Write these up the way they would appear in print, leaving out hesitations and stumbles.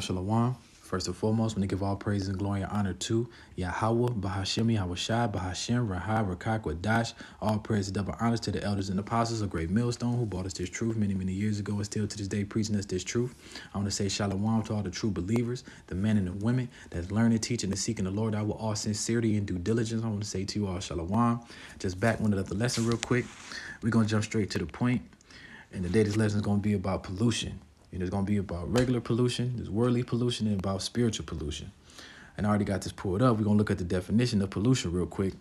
Shalom. First and foremost, we want to give all praise and glory and honor to Yahweh, Bahashim, Yahushai, Bahashim, Rahai, Rakak, Wadash. All praise and double honors to the elders and apostles of Great Millstone who brought us this truth many years ago and still to this day preaching us this truth. I want to say shalom to all the true believers, the men and the women that's learning, teaching, and seeking the Lord out with all sincerity and due diligence. I want to say to you all shalom. Just back one of the lesson real quick. We're going to jump straight to the point. And today this lesson is going to be about pollution. It's going to be about regular pollution, there's worldly pollution, and about spiritual pollution. And I already got this pulled up. We're going to look at the definition of pollution real quick.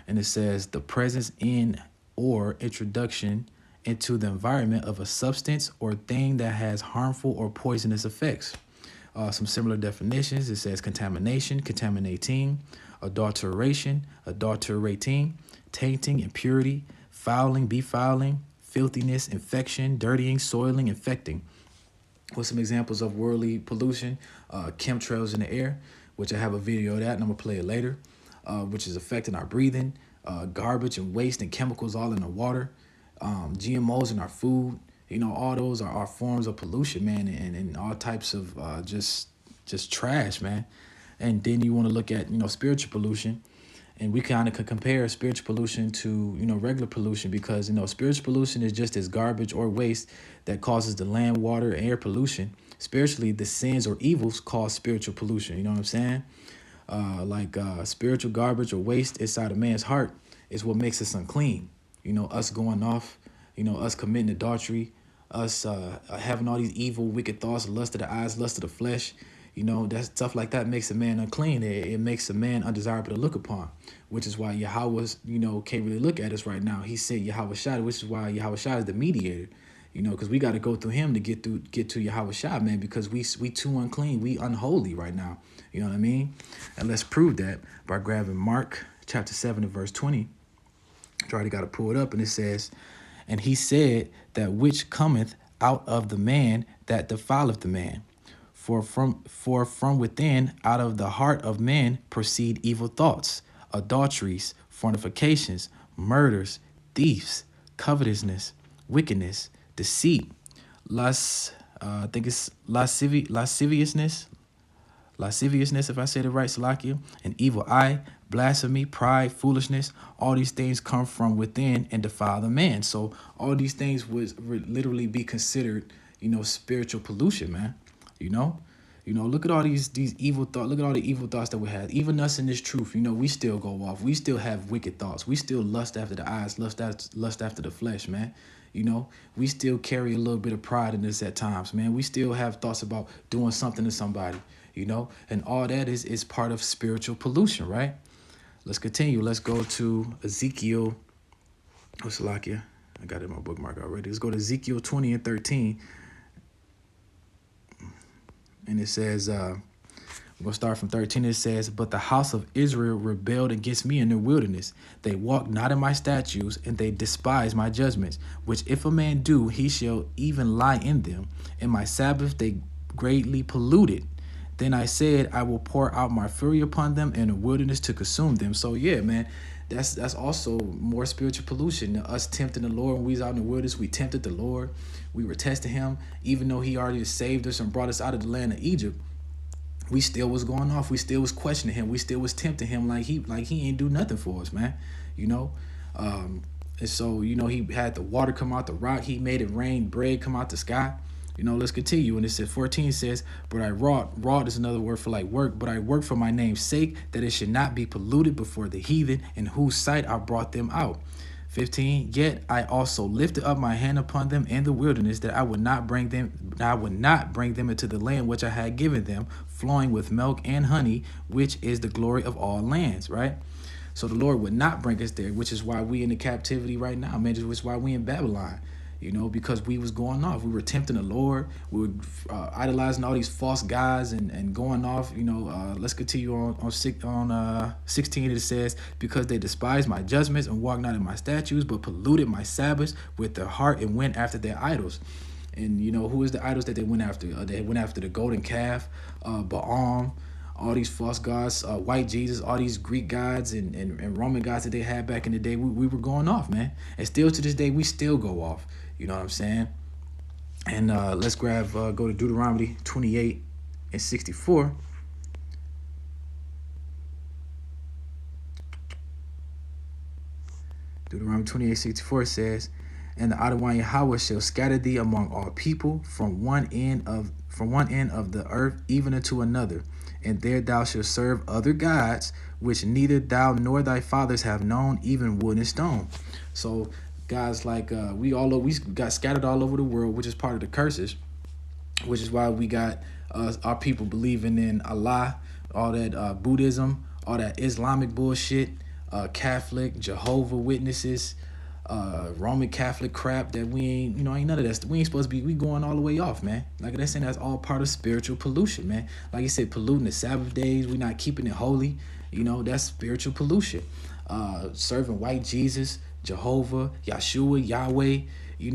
And it says the presence in or introduction into the environment of a substance or thing that has harmful or poisonous effects. Some similar definitions. It says contamination, contaminating, adulteration, adulterating, tainting, impurity, fouling, befiling, filthiness, infection, dirtying, soiling, infecting. With some examples of worldly pollution, chemtrails in the air, which I have a video of that and I'm gonna play it later, which is affecting our breathing, garbage and waste and chemicals all in the water, GMOs in our food. All those are forms of pollution, man, and all types of just trash, man. And then you want to look at spiritual pollution. And we kind of could compare spiritual pollution to, regular pollution because, spiritual pollution is just as garbage or waste that causes the land, water, and air pollution. Spiritually, the sins or evils cause spiritual pollution. You know what I'm saying? Spiritual garbage or waste inside a man's heart is what makes us unclean. Us going off, us committing adultery, us having all these evil, wicked thoughts, lust of the eyes, lust of the flesh. That stuff like that makes a man unclean. It makes a man undesirable to look upon, which is why Yahweh, can't really look at us right now. He said Yahweh Shai, which is why Yahweh Shai is the mediator, because we got to go through him to get to Yahweh Shai, man, because we too unclean. We unholy right now. You know what I mean? And let's prove that by grabbing Mark chapter 7 and verse 20. I already got to pull it up, and it says, and he said that which cometh out of the man that defileth the man. For from within, out of the heart of men, proceed evil thoughts, adulteries, fornications, murders, thieves, covetousness, wickedness, deceit, I think it's lasciviousness, if I said it right, Salakia, an evil eye, blasphemy, pride, foolishness. All these things come from within and defile the man. So all these things would literally be considered, spiritual pollution, man. Look at all these evil thoughts. Look at all the evil thoughts that we have. Even us in this truth, we still go off. We still have wicked thoughts. We still lust after the eyes, lust after the flesh, man. We still carry a little bit of pride in this at times, man. We still have thoughts about doing something to somebody, and all that is part of spiritual pollution, right? Let's continue. Let's go to Ezekiel. What's Salakia? I got it in my bookmark already. Let's go to Ezekiel 20 and 13. And it says, we're going to start from 13. It says, but the house of Israel rebelled against me in the wilderness. They walked not in my statutes, and they despised my judgments, which if a man do, he shall even lie in them. In my Sabbath they greatly polluted. Then I said, I will pour out my fury upon them in the wilderness to consume them. So yeah, man, that's also more spiritual pollution. Us tempting the Lord when we was out in the wilderness, we tempted the Lord. We were testing him, even though he already saved us and brought us out of the land of Egypt. We still was going off. We still was questioning him. We still was tempting him like he ain't do nothing for us, man. And so he had the water come out the rock. He made it rain, bread come out the sky. Let's continue. And it says 14 says, but I wrought is another word for like work, but I work for my name's sake, that it should not be polluted before the heathen, in whose sight I brought them out. 15, yet I also lifted up my hand upon them in the wilderness, that I would not bring them into the land which I had given them, flowing with milk and honey, which is the glory of all lands, right? So the Lord would not bring us there, which is why we in the captivity right now, man, which is why we in Babylon. Because we was going off. We were tempting the Lord. We were idolizing all these false gods and going off. Let's continue on 16. It says, because they despised my judgments and walked not in my statutes, but polluted my Sabbaths with their heart and went after their idols. And who is the idols that they went after? They went after the golden calf, Baal, all these false gods, white Jesus, all these Greek gods and Roman gods that they had back in the day. We were going off, man. And still to this day, we still go off. You know what I'm saying? And let's go to Deuteronomy 28 and 64. Deuteronomy 28:64 says, "And the Adonai Yahweh shall scatter thee among all people from one end of the earth even unto another, and there thou shalt serve other gods, which neither thou nor thy fathers have known, even wood and stone." So guys, like we got scattered all over the world, which is part of the curses, which is why we got our people believing in Allah, all that Buddhism, all that Islamic bullshit, Catholic, Jehovah Witnesses, Roman Catholic crap that we ain't, ain't none of that. We ain't supposed to be, we going all the way off, man. Like they're saying that's all part of spiritual pollution, man. Like you said, polluting the Sabbath days, we not keeping it holy, that's spiritual pollution. Serving white Jesus, Jehovah, Yahshua, Yahweh,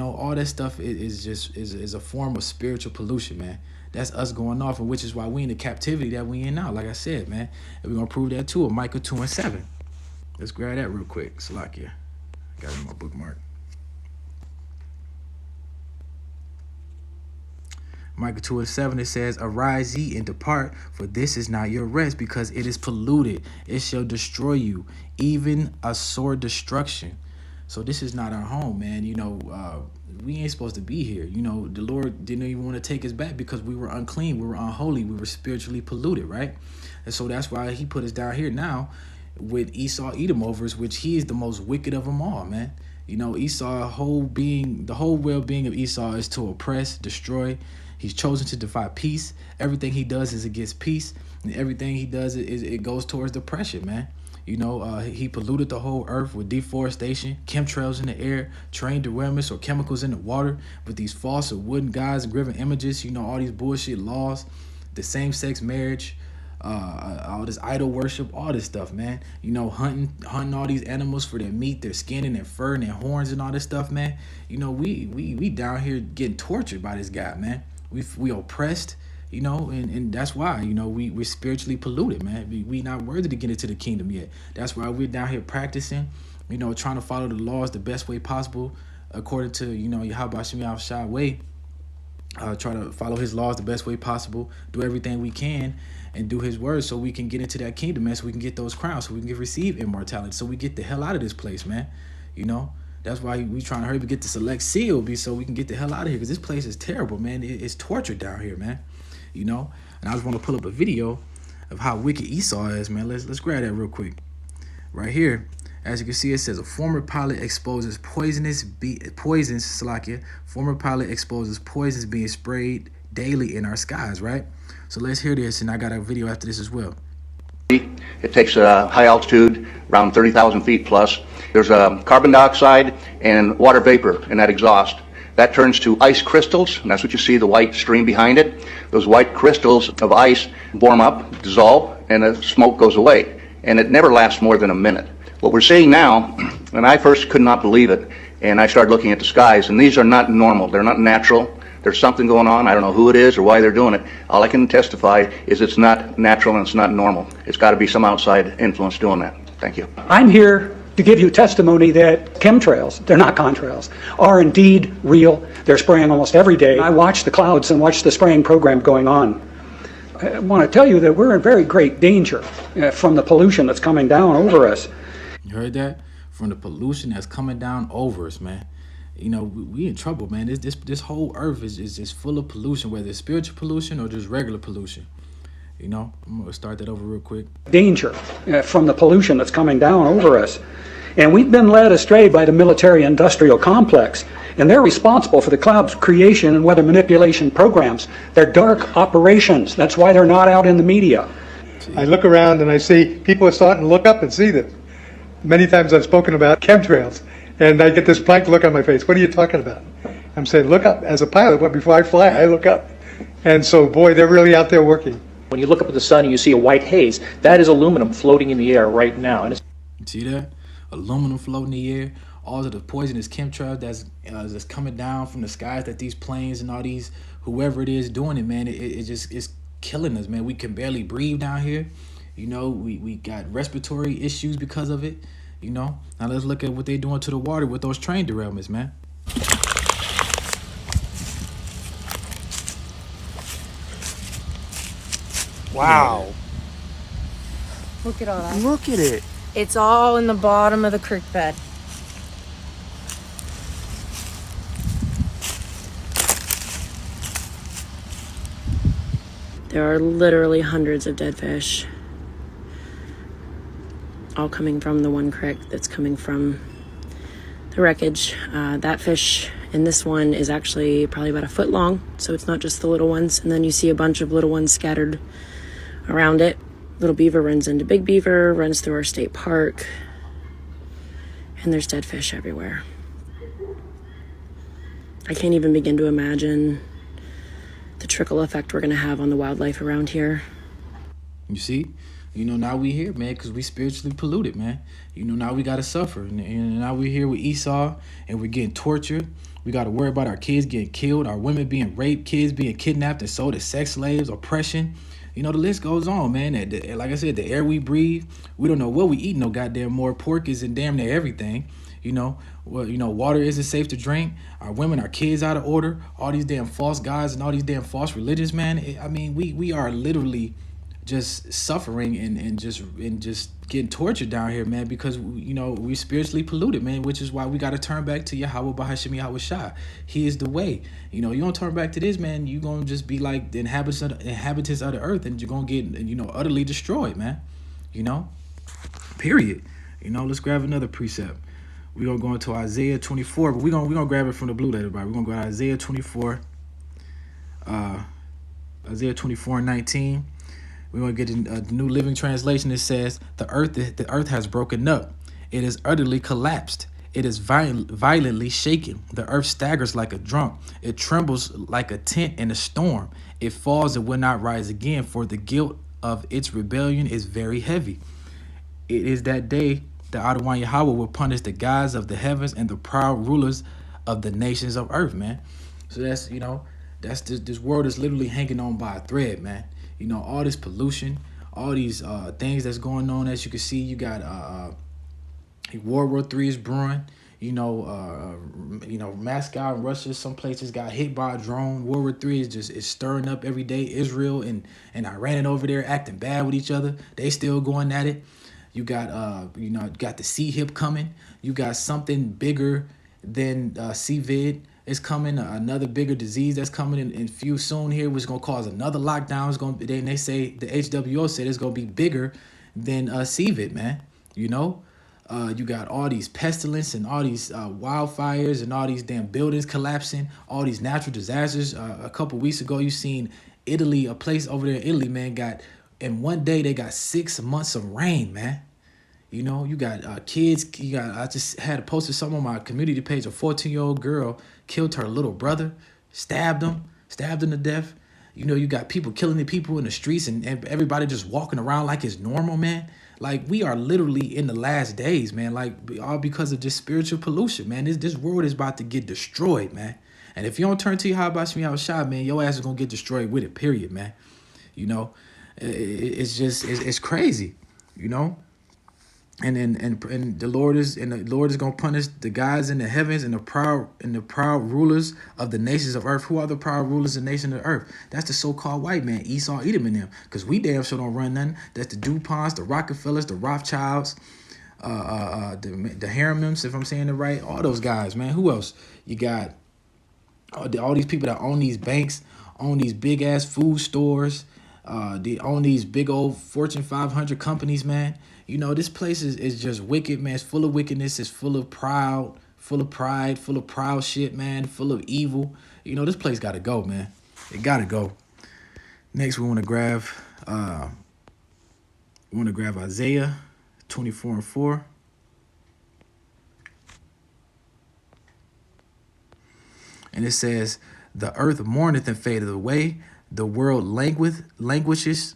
all that stuff is a form of spiritual pollution, man. That's us going off, and which is why we in the captivity that we in now, like I said, man. And we're gonna prove that too with Micah 2:7. Let's grab that real quick. Salakia. Got it in my bookmark. Micah 2:7, it says, "Arise ye and depart, for this is not your rest, because it is polluted. It shall destroy you, even a sore destruction." So this is not our home, man. We ain't supposed to be here. The Lord didn't even want to take us back because we were unclean, we were unholy, we were spiritually polluted, right? And so that's why he put us down here now with Esau Edom over us, which he is the most wicked of them all, man. Esau, the whole well-being of Esau is to oppress, destroy. He's chosen to defy peace. Everything he does is against peace, and everything he does it goes towards depression, man. He polluted the whole earth with deforestation, chemtrails in the air, train derailments or chemicals in the water with these false or wooden gods and graven images, all these bullshit laws, the same-sex marriage, all this idol worship, all this stuff, man. Hunting all these animals for their meat, their skin, and their fur, and their horns, and all this stuff, man. We down here getting tortured by this guy, man. We oppressed, and that's why, we're spiritually polluted, man. We not worthy to get into the kingdom yet. That's why we're down here practicing, trying to follow the laws the best way possible, according to, Yahweh Shem Yahushua way. Try to follow his laws the best way possible, do everything we can, and do his word so we can get into that kingdom, man, so we can get those crowns, so we can receive immortality, so we get the hell out of this place, man. That's why we trying to hurry to get the select seal, so we can get the hell out of here, because this place is terrible, man. It's torture down here, man. And I just want to pull up a video of how wicked Esau is, man. Let's grab that real quick. Right here, as you can see, it says a former pilot exposes poisons being sprayed daily in our skies, right? So let's hear this, and I got a video after this as well. It takes high altitude, around 30,000 feet plus. There's carbon dioxide and water vapor in that exhaust. That turns to ice crystals, and that's what you see, the white stream behind it. Those white crystals of ice warm up, dissolve, and the smoke goes away. And it never lasts more than a minute. What we're seeing now, and I first could not believe it, and I started looking at the skies, and these are not normal. They're not natural. There's something going on. I don't know who it is or why they're doing it. All I can testify is it's not natural and it's not normal. It's got to be some outside influence doing that. Thank you. I'm here to give you testimony that chemtrails, they're not contrails, are indeed real. They're spraying almost every day. I watch the clouds and watch the spraying program going on. I want to tell you that we're in very great danger from the pollution that's coming down over us. You heard that? From the pollution that's coming down over us, man. We in trouble, man. This whole earth is just full of pollution, whether it's spiritual pollution or just regular pollution. I'm going to start that over real quick. Danger from the pollution that's coming down over us. And we've been led astray by the military-industrial complex, and they're responsible for the cloud's creation and weather manipulation programs. They're dark operations. That's why they're not out in the media. I look around and I see people are starting to look up and see this. Many times I've spoken about chemtrails, and I get this blank look on my face. What are you talking about? I'm saying, look up. As a pilot, before I fly, I look up. And so, boy, they're really out there working. When you look up at the sun and you see a white haze, that is aluminum floating in the air right now. And see that? Aluminum floating in the air. All of the poisonous chemtrails that's coming down from the skies that these planes and all these, whoever it is doing it, man, it's killing us, man. We can barely breathe down here. We got respiratory issues because of it. Now let's look at what they're doing to the water with those train derailments, man. Wow. Look at all that. Look at it. It's all in the bottom of the creek bed. There are literally hundreds of dead fish, all coming from the one creek that's coming from the wreckage. That fish in this one is actually probably about a foot long, so it's not just the little ones. And then you see a bunch of little ones scattered around it. Little Beaver runs into Big Beaver, runs through our state park, and there's dead fish everywhere. I can't even begin to imagine the trickle effect we're going to have on the wildlife around here. You see? Now we here, man, because we spiritually polluted, man. Now we got to suffer. And now we're here with Esau, and we're getting tortured. We got to worry about our kids getting killed, our women being raped, kids being kidnapped and sold as sex slaves, oppression. The list goes on, man. Like I said, the air we breathe, we don't know what we eat no goddamn more. Pork is in damn near everything. Water isn't safe to drink. Our women, our kids out of order. All these damn false gods and all these damn false religions, man. We are literally just suffering and just getting tortured down here, man, because we spiritually polluted, man, which is why we got to turn back to Yahweh Bahashim Yahweh Shai. He is the way. You don't turn back to this, man, you're gonna just be like the inhabitants of the earth, and you're gonna get utterly destroyed, man. Period. Let's grab another precept. We're gonna go into Isaiah 24, but we're gonna grab it from the blue letter, everybody. We're gonna go to Isaiah 24, Isaiah 24:19. We're going to get a New Living Translation. It says, the earth has broken up. It is utterly collapsed. It is violently shaken. The earth staggers like a drunk. It trembles like a tent in a storm. It falls and will not rise again, for the guilt of its rebellion is very heavy. It is that day that Adonai Yahweh will punish the gods of the heavens and the proud rulers of the nations of earth, man. So that's, this world is literally hanging on by a thread, man. All this pollution, all these things that's going on. As you can see, you got World War III is brewing. Moscow and Russia, some places got hit by a drone. World War III is stirring up every day. Israel and Iran over there acting bad with each other. They still going at it. You got got the C-hip coming. You got something bigger than CVID. It's coming, another bigger disease that's coming in few soon here, which is going to cause another lockdown. It's going to, they say, the HWO said it's going to be bigger than CVID, man. You got all these pestilence and all these wildfires and all these damn buildings collapsing, all these natural disasters. A couple weeks ago, you seen Italy, a place over there in Italy, man, in one day, they got 6 months of rain, man. You got kids. I just had posted something on my community page. A 14-year-old girl killed her little brother, stabbed him to death. You got people killing the people in the streets and everybody just walking around like it's normal, man. Like, we are literally in the last days, man. Like, all because of just spiritual pollution, man. This world is about to get destroyed, man. And if you don't turn to Yahweh Shai, man, your ass is gonna get destroyed with it. Period, man. It's crazy, And the Lord is gonna punish the guys in the heavens and the proud rulers of the nations of earth. Who are the proud rulers of the nations of earth? That's the so-called white man, Esau, Edom, and them. Because we damn sure don't run nothing. That's the DuPonts, the Rockefellers, the Rothschilds, the Harrims, if I'm saying it right. All those guys, man. Who else? You got all these people that own these banks, own these big ass food stores. They own these big old Fortune 500 companies, man. This place is just wicked, man. It's full of wickedness. It's full of pride, full of proud shit, man. Full of evil. This place got to go, man. It got to go. Next, we want to grab Isaiah 24:4. And it says, the earth mourneth and fadeth away. The world languisheth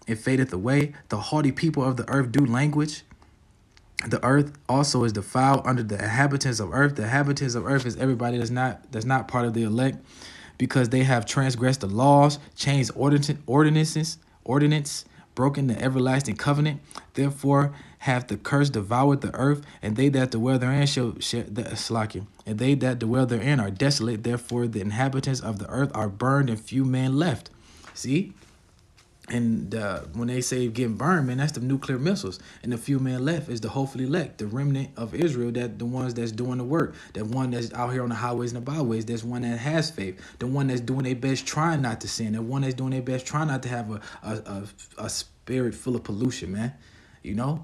and fadeth away. The haughty people of the earth do languish. The earth also is defiled under the inhabitants of earth. The inhabitants of earth is everybody that's not part of the elect, because they have transgressed the laws, changed ordinance, broken the everlasting covenant. Therefore hath the curse devoured the earth, and they that dwell therein and they that dwell therein are desolate. Therefore the inhabitants of the earth are burned, and few men left. See? And when they say getting burned, man, that's the nuclear missiles. And the few men left is the hopefully elect, the remnant of Israel, that the ones that's doing the work, that one that's out here on the highways and the byways, that's one that has faith, the one that's doing their best trying not to sin, the one that's doing their best trying not to have a spirit full of pollution, man. You know,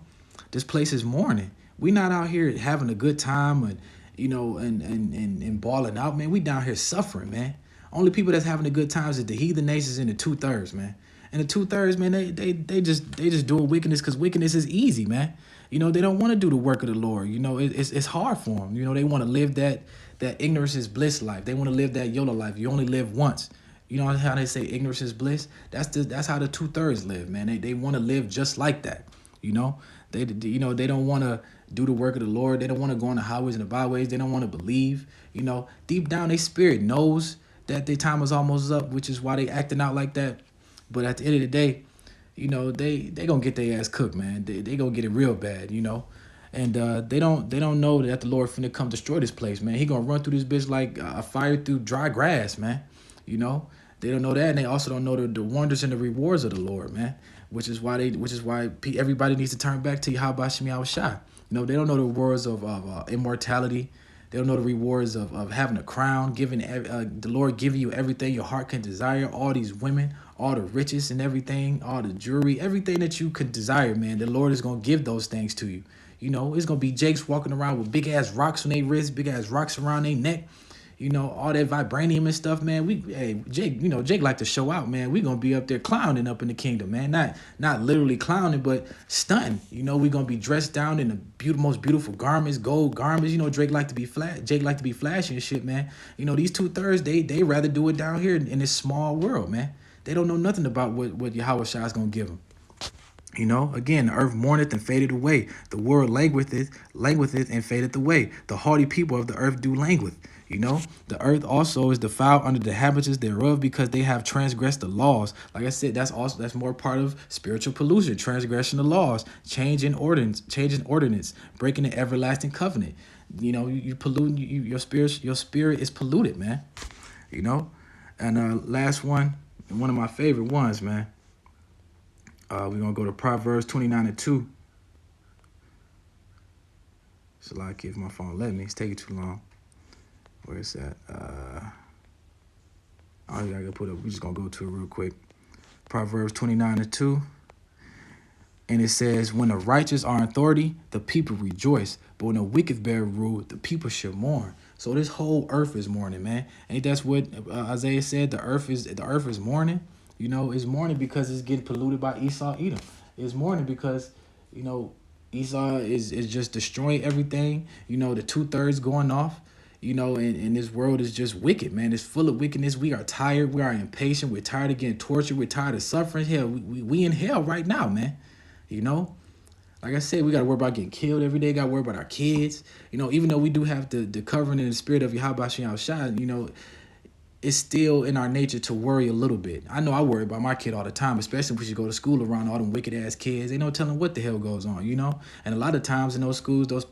this place is mourning. We not out here having a good time and, you know, and balling out, man. We down here suffering, man. Only people that's having a good times is the heathen nations and the 2/3, man. And the 2/3, man, they just doing wickedness because wickedness is easy, man. You know, they don't want to do the work of the Lord. You know, it's hard for them. You know, they want to live that ignorance is bliss life. They want to live that YOLO life. You only live once. You know how they say ignorance is bliss? That's how the 2/3 live, man. They want to live just like that. You know, they don't want to do the work of the Lord. They don't want to go on the highways and the byways. They don't want to believe. You know, deep down, their spirit knows that their time is almost up, which is why they acting out like that. But at the end of the day, you know, they gonna get their ass cooked, man. They gonna get it real bad, you know. And they don't know that the Lord finna come destroy this place, man. He gonna run through this bitch like a fire through dry grass, man. You know, they don't know that, and they also don't know the wonders and the rewards of the Lord, man. Which is why everybody needs to turn back to Yahweh Shem Yahushua. You know, they don't know the rewards of immortality. They don't know the rewards of having a crown, giving the Lord giving you everything your heart can desire, all these women, all the riches and everything, all the jewelry, everything that you could desire, man. The Lord is going to give those things to you. You know, it's going to be Jakes walking around with big-ass rocks on their wrists, big-ass rocks around their neck. You know, all that vibranium and stuff, man. Jake like to show out, man. We gonna be up there clowning up in the kingdom, man. Not literally clowning, but stunting. You know, we gonna be dressed down in the most beautiful garments, gold garments. You know, Jake like to be flashy and shit, man. You know, these 2/3, they rather do it down here in this small world, man. They don't know nothing about what Yahweh Shai is gonna give them. You know, again, the earth mourneth and fadeth away. The world languisheth and fadeth away. The haughty people of the earth do languish. You know, the earth also is defiled under the habitations thereof because they have transgressed the laws. Like I said, that's more part of spiritual pollution, transgression of laws, changing ordinance, breaking the everlasting covenant. You know, you polluting your spirit is polluted, man. You know, and last one of my favorite ones, man. We're going to go to Proverbs 29:2. So like if my phone let me, it's taking too long. Where is that? I gotta put up. We're just going to go to it real quick. Proverbs 29:2. And it says, when the righteous are in authority, the people rejoice. But when the wicked bear rule, the people should mourn. So this whole earth is mourning, man. Ain't that's what Isaiah said? The earth is mourning. You know, it's mourning because it's getting polluted by Esau, Edom. It's mourning because, you know, Esau is just destroying everything. You know, the 2/3 going off. You know, and this world is just wicked, man. It's full of wickedness. We are tired. We are impatient. We're tired of getting tortured. We're tired of suffering. Hell, we in hell right now, man. You know, like I said, we got to worry about getting killed every day. Got to worry about our kids. You know, even though we do have the covering in the spirit of Yahweh Shem Yahushua, you know, it's still in our nature to worry a little bit. I know I worry about my kid all the time, especially if we should go to school around all them wicked ass kids. They no telling what the hell goes on, you know? And a lot of times in those schools, those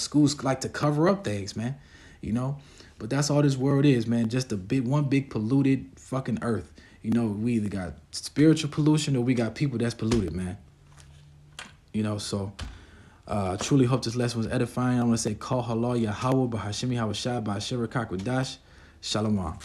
schools like to cover up things, man, you know? But that's all this world is, man. Just one big polluted fucking earth. You know, we either got spiritual pollution or we got people that's polluted, man. You know, so I truly hope this lesson was edifying. I want to say, Kol Halal Yahweh B'Hashemi Hawashai B'Asher Rakakwadash. Shalom.